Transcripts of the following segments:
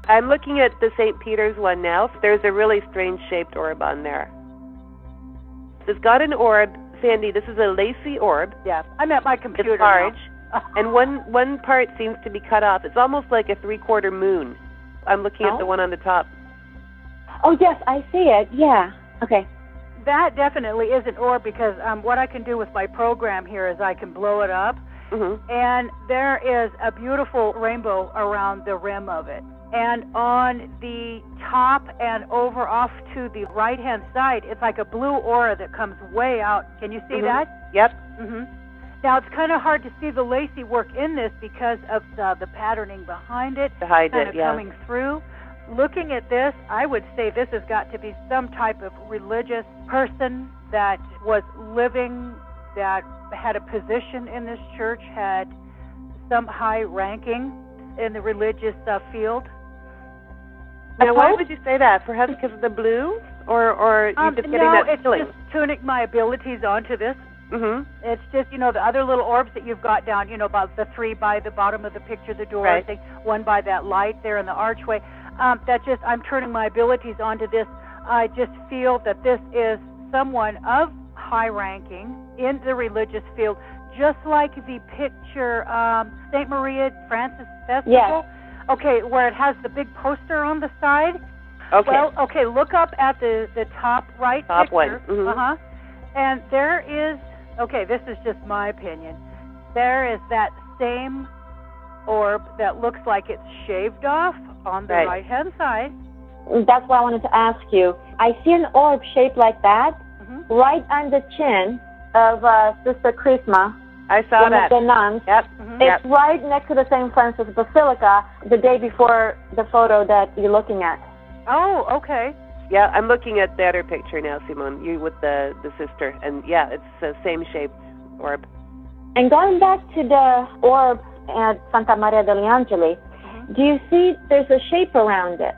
I'm looking at the St. Peter's one now. There's a really strange shaped orb on there. It's got an orb. Sandie, this is a lacy orb. Yeah, I'm at my computer It's large, now. and one part seems to be cut off. It's almost like a three-quarter moon. I'm looking at the one on the top. Oh, yes, I see it. Yeah. Okay. That definitely is an orb because what I can do with my program here is I can blow it up, and there is a beautiful rainbow around the rim of it. And on the top and over off to the right-hand side, it's like a blue aura that comes way out. Can you see that? Yep. Now, it's kind of hard to see the lacy work in this because of the patterning behind it, kind of coming through. Looking at this, I would say this has got to be some type of religious person that was living, that had a position in this church, had some high ranking in the religious field. Now, why would you say that? Perhaps because of the blue? Or you just getting that feeling? No, it's just tuning my abilities onto this. It's just, the other little orbs that you've got down, about the three by the bottom of the picture, the door, one by that light there in the archway. I'm turning my abilities onto this. I just feel that this is someone of high ranking in the religious field, just like the picture, St. Maria Francis Festival. Yes. Okay, where it has the big poster on the side. Okay. Well, okay, look up at the top right top picture. One. And there is, okay, this is just my opinion, there is that same orb that looks like it's shaved off on the right-hand side. That's what I wanted to ask you. I see an orb shaped like that right on the chin of Sister Chrisma. I saw that. One of the nuns. Yep. It's right next to the St. Francis Basilica the day before the photo that you're looking at. Oh, okay. Yeah, I'm looking at the other picture now, Simone, you with the sister. And, yeah, it's the same shaped orb. And going back to the orb at Santa Maria degli Angeli, do you see there's a shape around it?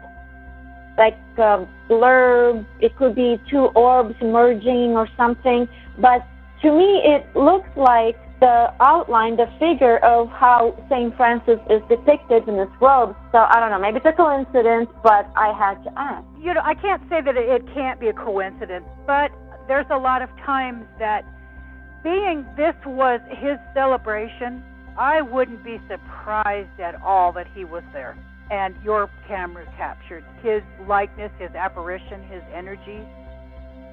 Like a blurb, it could be two orbs merging or something. But to me, it looks like the outline, the figure of how St. Francis is depicted in this robe. So I don't know, maybe it's a coincidence, but I had to ask. I can't say that it can't be a coincidence, but there's a lot of times that being this was his celebration, I wouldn't be surprised at all that he was there. And your camera captured his likeness, his apparition, his energy.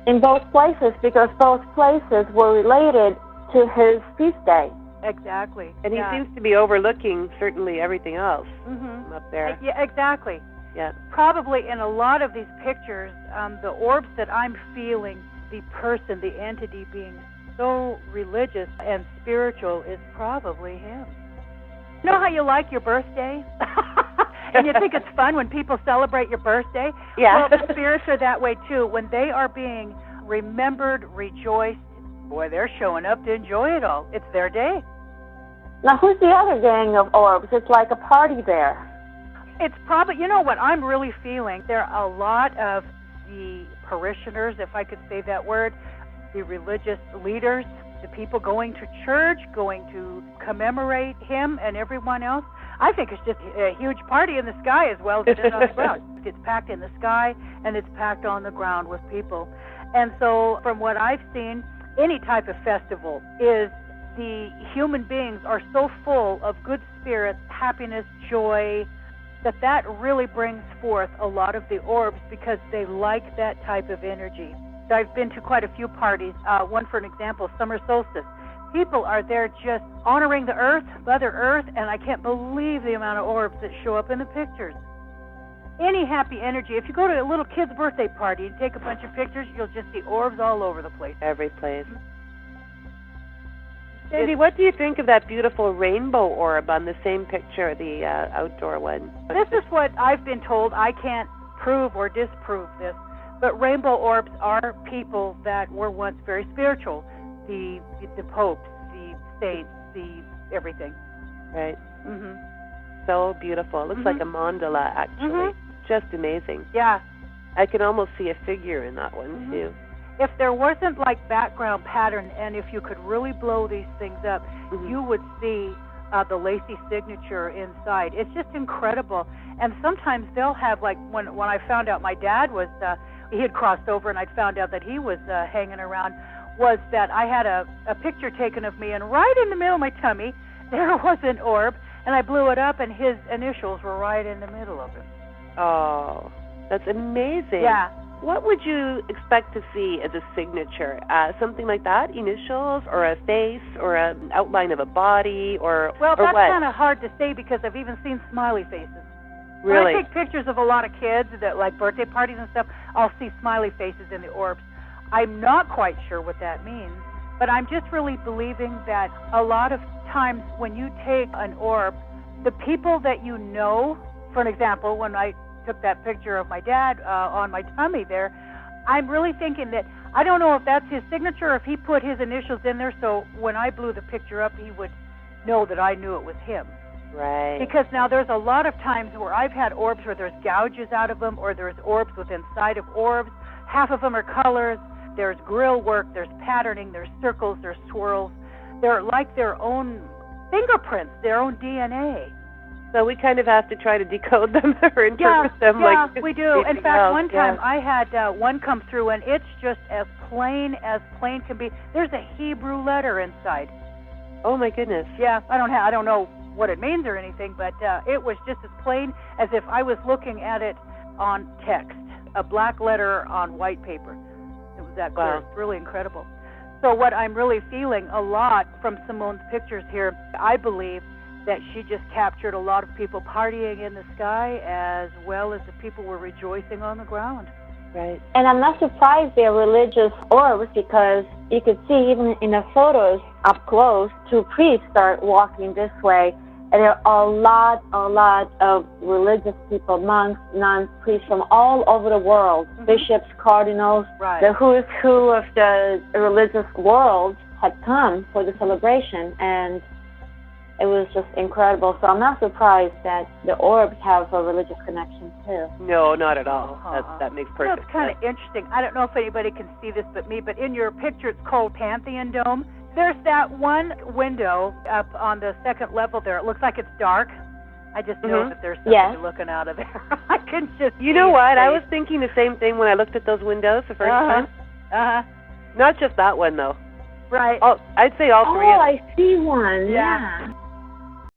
In both places, because both places were related to his feast day. Exactly. And he seems to be overlooking certainly everything else up there. Yeah, exactly. Yeah. Probably in a lot of these pictures, the orbs that I'm feeling, the person, the entity being so religious and spiritual is probably him. You know how you like your birthday? And you think it's fun when people celebrate your birthday? Yeah. Well, the spirits are that way too. When they are being remembered, rejoiced, boy, they're showing up to enjoy it all. It's their day. Now, who's the other gang of orbs? It's like a party there. It's probably, what I'm really feeling, there are a lot of the parishioners, if I could say that word, the religious leaders, the people going to church, going to commemorate him and everyone else. I think it's just a huge party in the sky as well as it is on the ground. It's packed in the sky and it's packed on the ground with people. And so from what I've seen, any type of festival is the human beings are so full of good spirits, happiness, joy, that really brings forth a lot of the orbs because they like that type of energy. I've been to quite a few parties. One, for an example, summer solstice. People are there just honoring the earth, Mother Earth, and I can't believe the amount of orbs that show up in the pictures. Any happy energy. If you go to a little kid's birthday party and take a bunch of pictures, you'll just see orbs all over the place. Every place. Sandie, what do you think of that beautiful rainbow orb on the same picture, the outdoor one? This is what I've been told. I can't prove or disprove this, but rainbow orbs are people that were once very spiritual. The popes, the saints, the everything. Right. So beautiful. It looks like a mandala, actually. Just amazing. Yeah. I can almost see a figure in that one, too. If there wasn't like background pattern, and if you could really blow these things up, you would see the lacy signature inside. It's just incredible. And sometimes they'll have, like, when I found out my dad was, he had crossed over and I'd found out that he was hanging around, was that I had a picture taken of me, and right in the middle of my tummy, there was an orb, and I blew it up, and his initials were right in the middle of it. Oh, that's amazing. Yeah. What would you expect to see as a signature? Something like that? Initials, or a face, or an outline of a body, or Well, or that's what? kind of hard to say because I've even seen smiley faces. Really? When I take pictures of a lot of kids, that like birthday parties and stuff, I'll see smiley faces in the orbs. I'm not quite sure what that means, but I'm just really believing that a lot of times when you take an orb, the people that you know, for an example, when I took that picture of my dad on my tummy there, I'm really thinking that, I don't know if that's his signature or if he put his initials in there so when I blew the picture up, he would know that I knew it was him. Right. Because now there's a lot of times where I've had orbs where there's gouges out of them, or there's orbs within inside of orbs. Half of them are colors. There's grill work. There's patterning. There's circles. There's swirls. They're like their own fingerprints, their own DNA. So we kind of have to try to decode them or interpret them. Yeah, like we do. In fact, one time yeah. I had one come through, and it's just as plain can be. There's a Hebrew letter inside. Oh my goodness. Yeah, I don't know what it means or anything, but it was just as plain as if I was looking at it on text, a black letter on white paper. It was that clear. Wow. It's really incredible. So what I'm really feeling a lot from Simone's pictures here, I believe that she just captured a lot of people partying in the sky as well as the people were rejoicing on the ground. Right. And I'm not surprised they're religious orbs because you could see even in the photos up close, two priests start walking this way. And there are a lot of religious people, monks, nuns, priests from all over the world, bishops, cardinals, right. The who's who of the religious world had come for the celebration. And it was just incredible. So I'm not surprised that the orbs have a religious connection too. No, not at all. That makes perfect sense. It's kind of interesting. I don't know if anybody can see this but me, but in your picture it's called Pantheon Dome. There's that one window up on the second level there. It looks like it's dark. I just know that there's somebody looking out of there. I can just You know what? I was thinking the same thing when I looked at those windows the first time. Not just that one, though. Right. I'd say all three. Oh, I see one. Yeah.